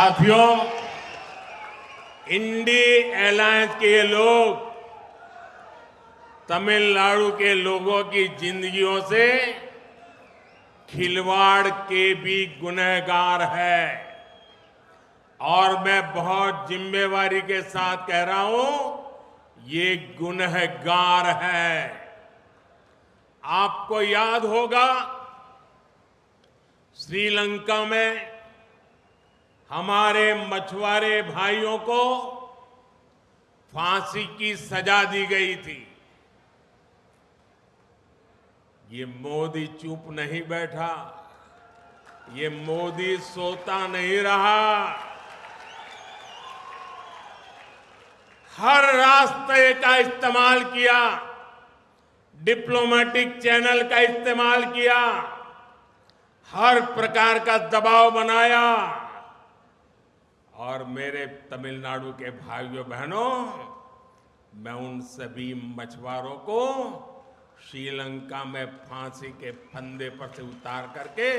साथियों, INDI alliance के ये लोग तमिलनाडु के लोगों की जिंदगियों से खिलवाड़ के भी गुनहगार है और मैं बहुत जिम्मेवारी के साथ कह रहा हूं, ये गुनहगार है। आपको याद होगा, श्रीलंका में हमारे मछुआरे भाइयों को फांसी की सजा दी गई थी। ये मोदी चुप नहीं बैठा, ये मोदी सोता नहीं रहा। हर रास्ते का इस्तेमाल किया, डिप्लोमेटिक चैनल का इस्तेमाल किया, हर प्रकार का दबाव बनाया और मेरे तमिलनाडु के भाइयों बहनों, मैं उन सभी मछुआरों को श्रीलंका में फांसी के फंदे पर से उतार करके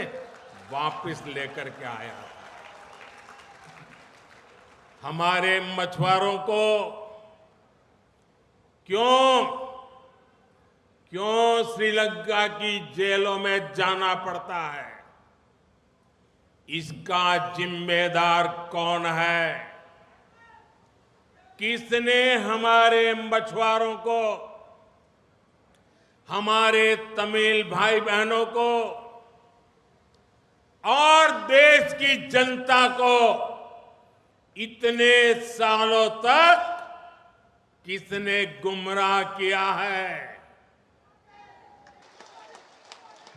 वापस लेकर के आया। हमारे मछुआरों को क्यों श्रीलंका की जेलों में जाना पड़ता है? इसका जिम्मेदार कौन है? किसने हमारे मछुआरों को, हमारे तमिल भाई बहनों को और देश की जनता को इतने सालों तक किसने गुमराह किया है?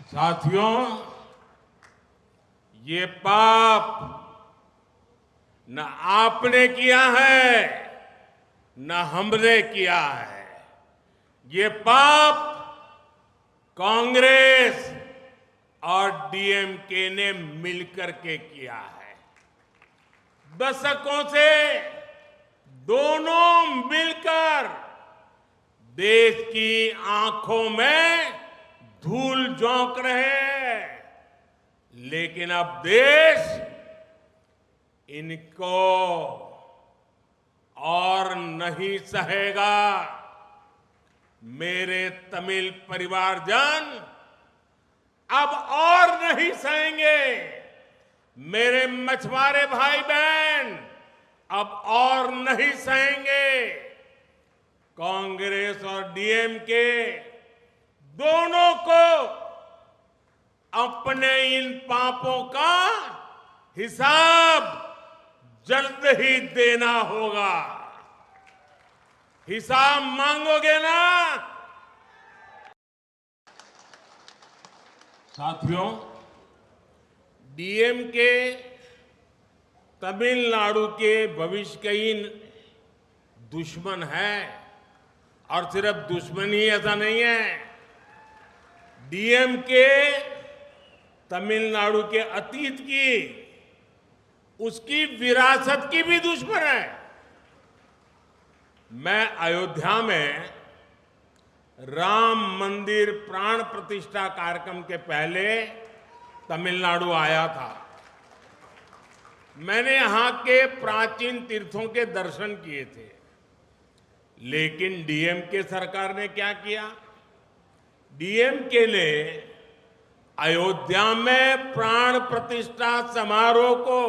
साथियों, ये पाप न आपने किया है न हमने किया है। ये पाप कांग्रेस और डीएमके ने मिलकर के किया है। दशकों से दोनों मिलकर देश की आंखों में धूल झोंक रहे हैं, लेकिन अब देश इनको और नहीं सहेगा। मेरे तमिल परिवारजन अब और नहीं सहेंगे। मेरे मछुआरे भाई बहन अब और नहीं सहेंगे। कांग्रेस और डीएमके दोनों को अपने इन पापों का हिसाब जल्द ही देना होगा। हिसाब मांगोगे ना? साथियों, डीएमके तमिलनाडु के भविष्य के इन दुश्मन है, और सिर्फ दुश्मनी ऐसा नहीं है। डीएमके तमिलनाडु के अतीत की, उसकी विरासत की भी दुश्मन है। मैं अयोध्या में राम मंदिर प्राण प्रतिष्ठा कार्यक्रम के पहले तमिलनाडु आया था। मैंने यहां के प्राचीन तीर्थों के दर्शन किए थे, लेकिन डीएमके सरकार ने क्या किया? डीएमके ने अयोध्या में प्राण प्रतिष्ठा समारोह को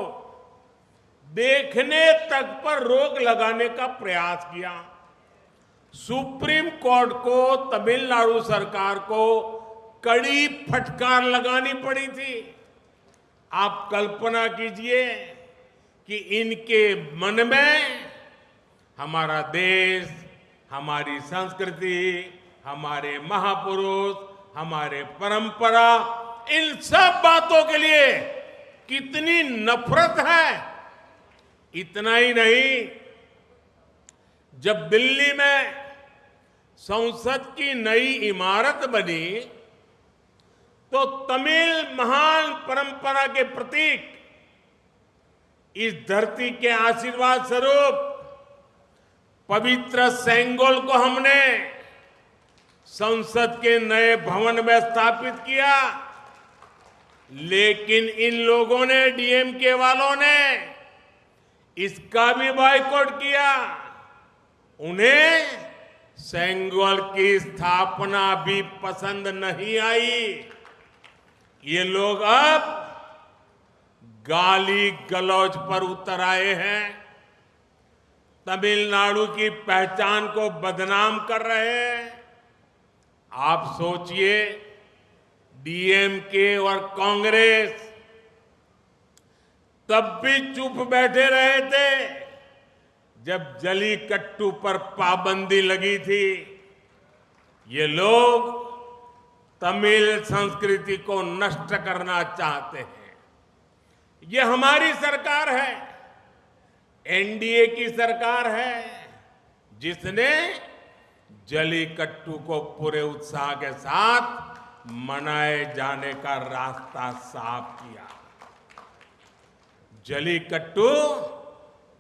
देखने तक पर रोक लगाने का प्रयास किया। सुप्रीम कोर्ट को तमिलनाडु सरकार को कड़ी फटकार लगानी पड़ी थी। आप कल्पना कीजिए कि इनके मन में हमारा देश, हमारी संस्कृति, हमारे महापुरुष, हमारे परंपरा, इन सब बातों के लिए कितनी नफरत है। इतना ही नहीं, जब दिल्ली में संसद की नई इमारत बनी तो तमिल महान परंपरा के प्रतीक इस धरती के आशीर्वाद स्वरूप पवित्र सेंगोल को हमने संसद के नए भवन में स्थापित किया। लेकिन इन लोगों ने, डीएमके वालों ने इसका भी बॉयकॉट किया। उन्हें सेंगोल की स्थापना भी पसंद नहीं आई। ये लोग अब गाली गलौज पर उतर आए हैं, तमिलनाडु की पहचान को बदनाम कर रहे हैं। आप सोचिए, डीएमके और कांग्रेस तब भी चुप बैठे रहे थे जब जलीकट्टू पर पाबंदी लगी थी। ये लोग तमिल संस्कृति को नष्ट करना चाहते हैं। ये हमारी सरकार है, एनडीए की सरकार है, जिसने जलीकट्टू को पूरे उत्साह के साथ मनाए जाने का रास्ता साफ किया। जलीकट्टू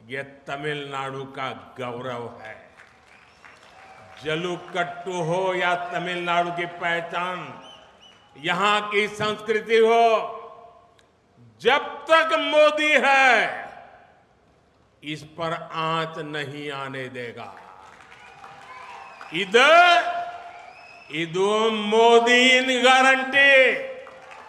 ये तमिलनाडु का गौरव है। जलीकट्टू हो या तमिलनाडु की पहचान, यहां की संस्कृति हो, जब तक मोदी है इस पर आंच नहीं आने देगा। ಇದು ಮೋದಿ ಗ್ಯಾರಂಟಿ।